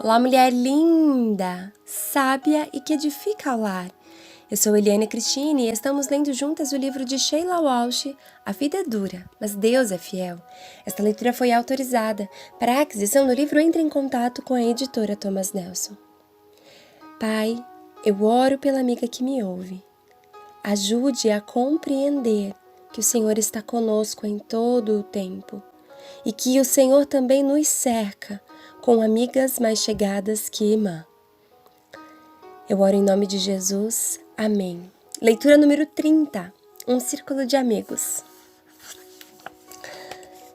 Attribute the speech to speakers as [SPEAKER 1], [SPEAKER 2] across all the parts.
[SPEAKER 1] Olá, mulher linda, sábia e que edifica o lar. Eu sou Eliane Cristine e estamos lendo juntas o livro de Sheila Walsh, A Vida é Dura, mas Deus é Fiel. Esta leitura foi autorizada. Para a aquisição do livro, entre em contato com a editora Thomas Nelson. Pai, eu oro pela amiga que me ouve. Ajude a compreender que o Senhor está conosco em todo o tempo e que o Senhor também nos cerca com amigas mais chegadas que irmã. Eu oro em nome de Jesus. Amém. Leitura número 30. Um círculo de amigos.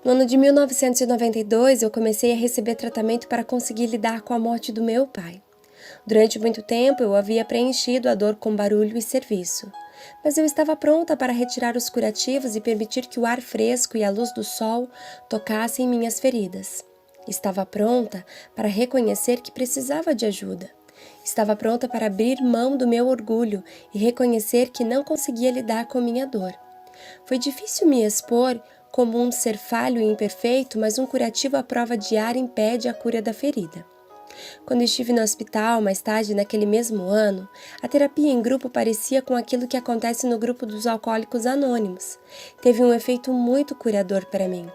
[SPEAKER 1] No ano de 1992, eu comecei a receber tratamento para conseguir lidar com a morte do meu pai. Durante muito tempo, eu havia preenchido a dor com barulho e serviço. Mas eu estava pronta para retirar os curativos e permitir que o ar fresco e a luz do sol tocassem minhas feridas. Estava pronta para reconhecer que precisava de ajuda. Estava pronta para abrir mão do meu orgulho e reconhecer que não conseguia lidar com minha dor. Foi difícil me expor como um ser falho e imperfeito, mas um curativo à prova diária impede a cura da ferida. Quando estive no hospital, mais tarde naquele mesmo ano, a terapia em grupo parecia com aquilo que acontece no grupo dos alcoólicos anônimos. Teve um efeito muito curador para mim.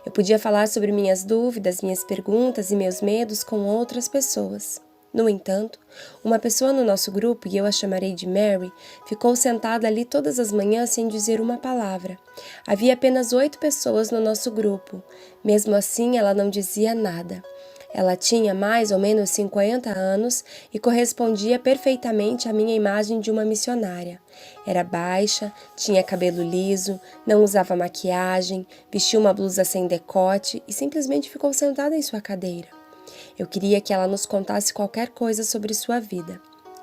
[SPEAKER 1] Eu podia falar sobre minhas dúvidas, minhas perguntas e meus medos com outras pessoas. No entanto, uma pessoa no nosso grupo, e eu a chamarei de Mary, ficou sentada ali todas as manhãs sem dizer uma palavra. Havia apenas 8 pessoas no nosso grupo. Mesmo assim, ela não dizia nada. Ela tinha mais ou menos 50 anos e correspondia perfeitamente à minha imagem de uma missionária. Era baixa, tinha cabelo liso, não usava maquiagem, vestia uma blusa sem decote e simplesmente ficou sentada em sua cadeira. Eu queria que ela nos contasse qualquer coisa sobre sua vida.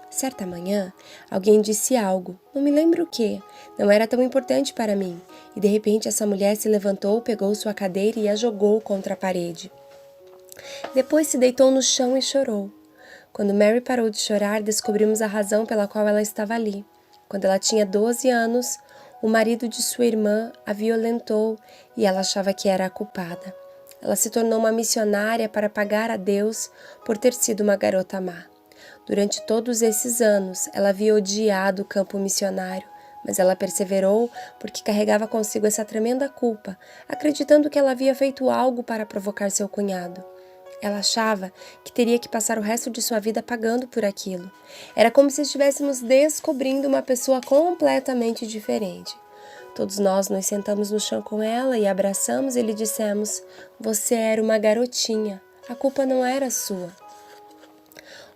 [SPEAKER 1] Certa manhã, alguém disse algo, não me lembro o que, não era tão importante para mim, e de repente essa mulher se levantou, pegou sua cadeira e a jogou contra a parede. Depois se deitou no chão e chorou. Quando Mary parou de chorar, descobrimos a razão pela qual ela estava ali. Quando ela tinha 12 anos, o marido de sua irmã a violentou e ela achava que era a culpada. Ela se tornou uma missionária para pagar a Deus por ter sido uma garota má. Durante todos esses anos, ela havia odiado o campo missionário, mas ela perseverou porque carregava consigo essa tremenda culpa, acreditando que ela havia feito algo para provocar seu cunhado. Ela achava que teria que passar o resto de sua vida pagando por aquilo. Era como se estivéssemos descobrindo uma pessoa completamente diferente. Todos nós nos sentamos no chão com ela e abraçamos e lhe dissemos: "Você era uma garotinha, a culpa não era sua."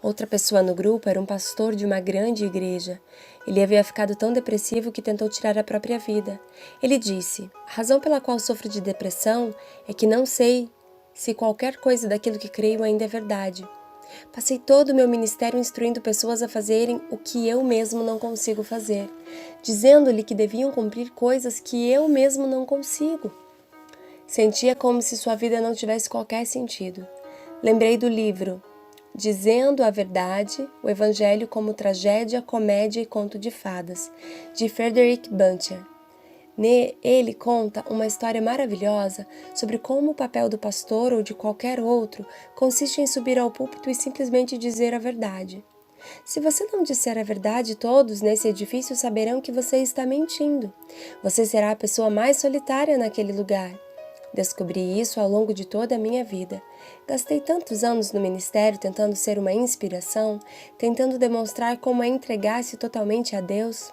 [SPEAKER 1] Outra pessoa no grupo era um pastor de uma grande igreja. Ele havia ficado tão depressivo que tentou tirar a própria vida. Ele disse: "A razão pela qual sofro de depressão é que não sei se qualquer coisa daquilo que creio ainda é verdade. Passei todo o meu ministério instruindo pessoas a fazerem o que eu mesmo não consigo fazer, dizendo-lhe que deviam cumprir coisas que eu mesmo não consigo." Sentia como se sua vida não tivesse qualquer sentido. Lembrei do livro Dizendo a Verdade, o Evangelho como Tragédia, Comédia e Conto de Fadas, de Frederick Buechner. Ele conta uma história maravilhosa sobre como o papel do pastor ou de qualquer outro consiste em subir ao púlpito e simplesmente dizer a verdade. Se você não disser a verdade, todos nesse edifício saberão que você está mentindo. Você será a pessoa mais solitária naquele lugar. Descobri isso ao longo de toda a minha vida. Gastei tantos anos no ministério tentando ser uma inspiração, tentando demonstrar como é entregar-se totalmente a Deus.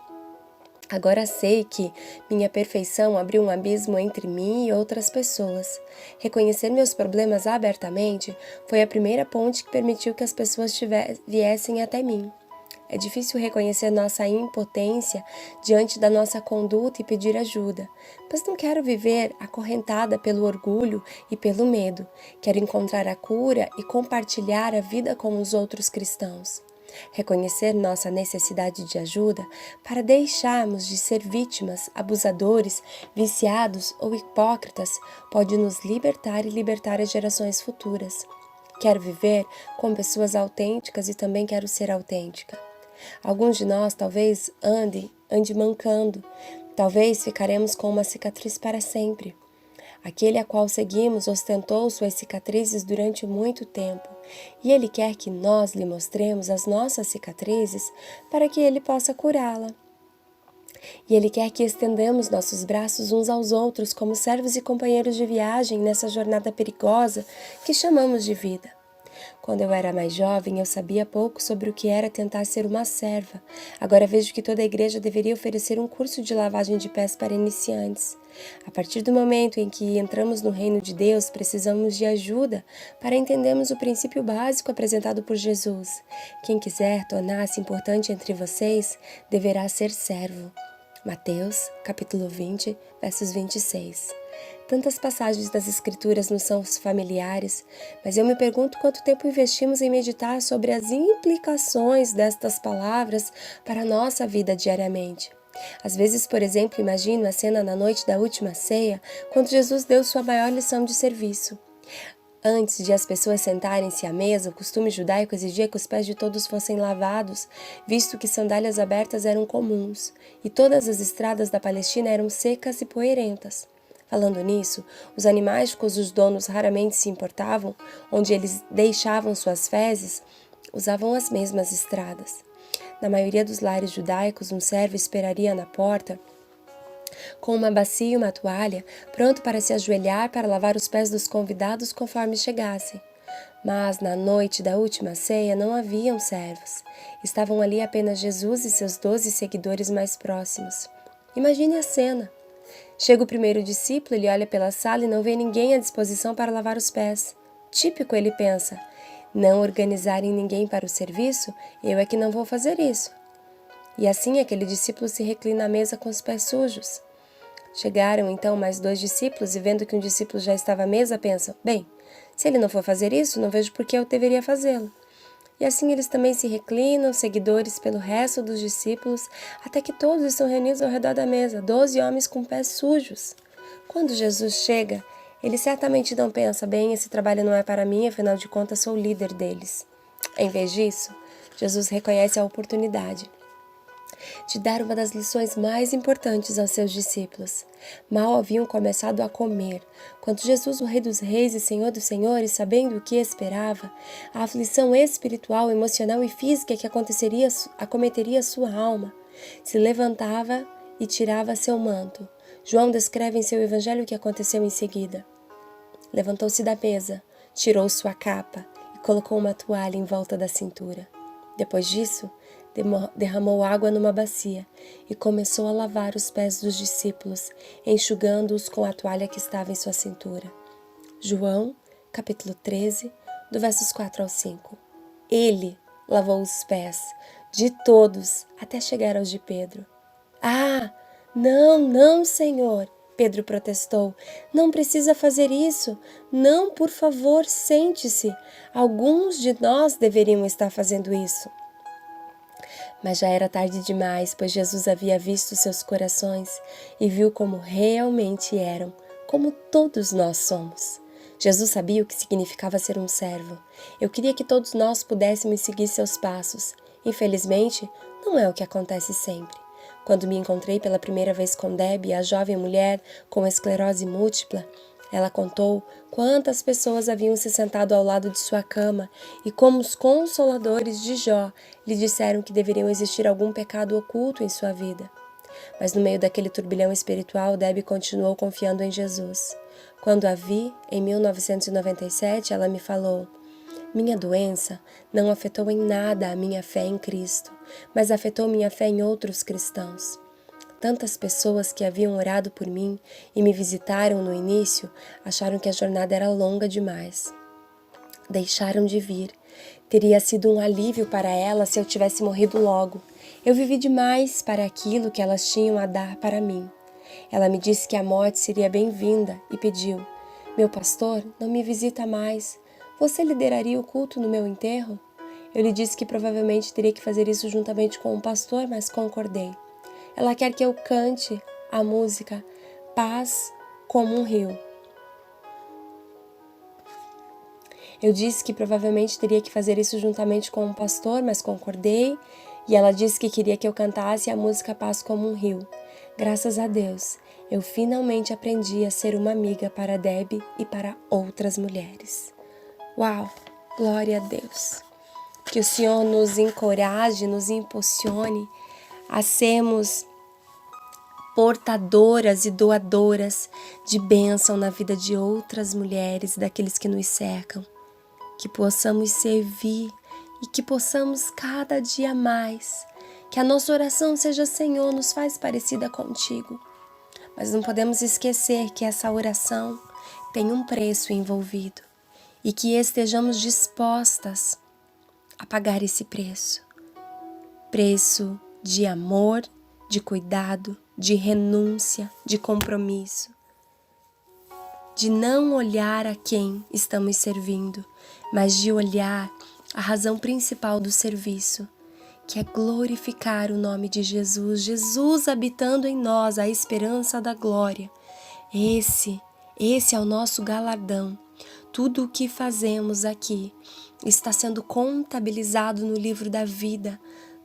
[SPEAKER 1] Agora sei que minha perfeição abriu um abismo entre mim e outras pessoas. Reconhecer meus problemas abertamente foi a primeira ponte que permitiu que as pessoas viessem até mim. É difícil reconhecer nossa impotência diante da nossa conduta e pedir ajuda, mas não quero viver acorrentada pelo orgulho e pelo medo. Quero encontrar a cura e compartilhar a vida com os outros cristãos. Reconhecer nossa necessidade de ajuda para deixarmos de ser vítimas, abusadores, viciados ou hipócritas pode nos libertar e libertar as gerações futuras. Quero viver com pessoas autênticas e também quero ser autêntica. Alguns de nós talvez ande mancando, talvez ficaremos com uma cicatriz para sempre. Aquele a qual seguimos ostentou suas cicatrizes durante muito tempo, e Ele quer que nós lhe mostremos as nossas cicatrizes para que Ele possa curá-la. E Ele quer que estendamos nossos braços uns aos outros como servos e companheiros de viagem nessa jornada perigosa que chamamos de vida. Quando eu era mais jovem, eu sabia pouco sobre o que era tentar ser uma serva. Agora vejo que toda a igreja deveria oferecer um curso de lavagem de pés para iniciantes. A partir do momento em que entramos no reino de Deus, precisamos de ajuda para entendermos o princípio básico apresentado por Jesus. Quem quiser tornar-se importante entre vocês, deverá ser servo. Mateus, capítulo 20, versos 26. Tantas passagens das Escrituras nos são familiares, mas eu me pergunto quanto tempo investimos em meditar sobre as implicações destas palavras para a nossa vida diariamente. Às vezes, por exemplo, imagino a cena na noite da última ceia, quando Jesus deu sua maior lição de serviço. Antes de as pessoas sentarem-se à mesa, o costume judaico exigia que os pés de todos fossem lavados, visto que sandálias abertas eram comuns, e todas as estradas da Palestina eram secas e poeirentas. Falando nisso, os animais cujos donos raramente se importavam, onde eles deixavam suas fezes, usavam as mesmas estradas. Na maioria dos lares judaicos, um servo esperaria na porta com uma bacia e uma toalha, pronto para se ajoelhar para lavar os pés dos convidados conforme chegassem. Mas na noite da última ceia não haviam servos. Estavam ali apenas Jesus e seus 12 seguidores mais próximos. Imagine a cena. Chega o primeiro discípulo, ele olha pela sala e não vê ninguém à disposição para lavar os pés. Típico, ele pensa. Não organizarem ninguém para o serviço? Eu é que não vou fazer isso. E assim aquele discípulo se reclina à mesa com os pés sujos. Chegaram então mais 2 discípulos e vendo que um discípulo já estava à mesa, pensam, bem, se ele não for fazer isso, não vejo por que eu deveria fazê-lo. E assim eles também se reclinam, seguidores pelo resto dos discípulos, até que todos estão reunidos ao redor da mesa, 12 homens com pés sujos. Quando Jesus chega, ele certamente não pensa, bem, esse trabalho não é para mim, afinal de contas sou o líder deles. Em vez disso, Jesus reconhece a oportunidade de dar uma das lições mais importantes aos seus discípulos. Mal haviam começado a comer, quando Jesus, o Rei dos Reis e Senhor dos Senhores, sabendo o que esperava, a aflição espiritual, emocional e física que acometeria sua alma, se levantava e tirava seu manto. João descreve em seu evangelho o que aconteceu em seguida. Levantou-se da mesa, tirou sua capa e colocou uma toalha em volta da cintura. Depois disso, derramou água numa bacia e começou a lavar os pés dos discípulos, enxugando-os com a toalha que estava em sua cintura. João, capítulo 13, do versos 4 ao 5. Ele lavou os pés de todos até chegar aos de Pedro. Ah, não, Senhor! Pedro protestou. Não precisa fazer isso. Não, por favor, sente-se. Alguns de nós deveriam estar fazendo isso. Mas já era tarde demais, pois Jesus havia visto seus corações e viu como realmente eram, como todos nós somos. Jesus sabia o que significava ser um servo. Eu queria que todos nós pudéssemos seguir seus passos. Infelizmente, não é o que acontece sempre. Quando me encontrei pela primeira vez com Debbie, a jovem mulher com esclerose múltipla, ela contou quantas pessoas haviam se sentado ao lado de sua cama e como os consoladores de Jó lhe disseram que deveriam existir algum pecado oculto em sua vida. Mas no meio daquele turbilhão espiritual, Debbie continuou confiando em Jesus. Quando a vi, em 1997, ela me falou: minha doença não afetou em nada a minha fé em Cristo, mas afetou minha fé em outros cristãos. Tantas pessoas que haviam orado por mim e me visitaram no início acharam que a jornada era longa demais. Deixaram de vir. Teria sido um alívio para elas se eu tivesse morrido logo. Eu vivi demais para aquilo que elas tinham a dar para mim. Ela me disse que a morte seria bem-vinda e pediu: meu pastor, não me visita mais. Você lideraria o culto no meu enterro? Eu lhe disse que provavelmente teria que fazer isso juntamente com o pastor, mas concordei. Ela quer que eu cante a música Paz como um Rio. Eu disse que provavelmente teria que fazer isso juntamente com o pastor, mas concordei. E ela disse que queria que eu cantasse a música Paz como um Rio. Graças a Deus, eu finalmente aprendi a ser uma amiga para Deb e para outras mulheres. Uau! Glória a Deus! Que o Senhor nos encoraje, nos impulsione a sermos portadoras e doadoras de bênção na vida de outras mulheres, daqueles que nos cercam. Que possamos servir e que possamos cada dia mais. Que a nossa oração seja: Senhor, nos faz parecida contigo. Mas não podemos esquecer que essa oração tem um preço envolvido e que estejamos dispostas a pagar esse preço. Preço de amor, de cuidado, de renúncia, de compromisso. De não olhar a quem estamos servindo, mas de olhar a razão principal do serviço, que é glorificar o nome de Jesus, Jesus habitando em nós, a esperança da glória. Esse é o nosso galardão. Tudo o que fazemos aqui está sendo contabilizado no livro da vida,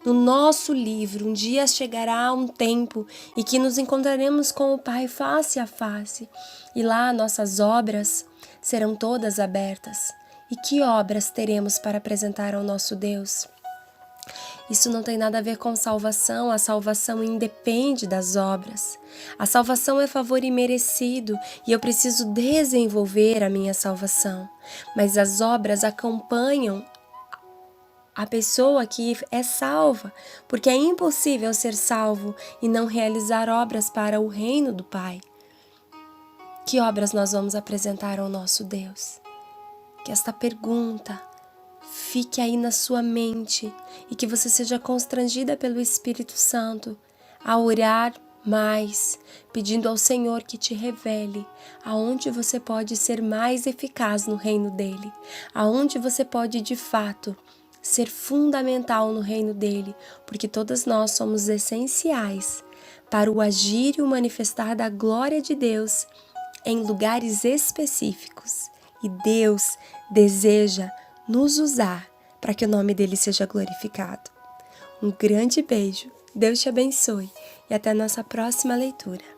[SPEAKER 1] no nosso livro. Um dia chegará um tempo em que nos encontraremos com o Pai face a face, e lá nossas obras serão todas abertas. E que obras teremos para apresentar ao nosso Deus? Isso não tem nada a ver com salvação. A salvação independe das obras. A salvação é favor imerecido e eu preciso desenvolver a minha salvação. Mas as obras acompanham a pessoa que é salva, porque é impossível ser salvo e não realizar obras para o reino do Pai. Que obras nós vamos apresentar ao nosso Deus? Que esta pergunta fique aí na sua mente e que você seja constrangida pelo Espírito Santo a orar mais, pedindo ao Senhor que te revele aonde você pode ser mais eficaz no reino dele, aonde você pode de fato ser fundamental no reino dele, porque todas nós somos essenciais para o agir e o manifestar da glória de Deus em lugares específicos. E Deus deseja nos usar para que o nome dele seja glorificado. Um grande beijo, Deus te abençoe e até a nossa próxima leitura.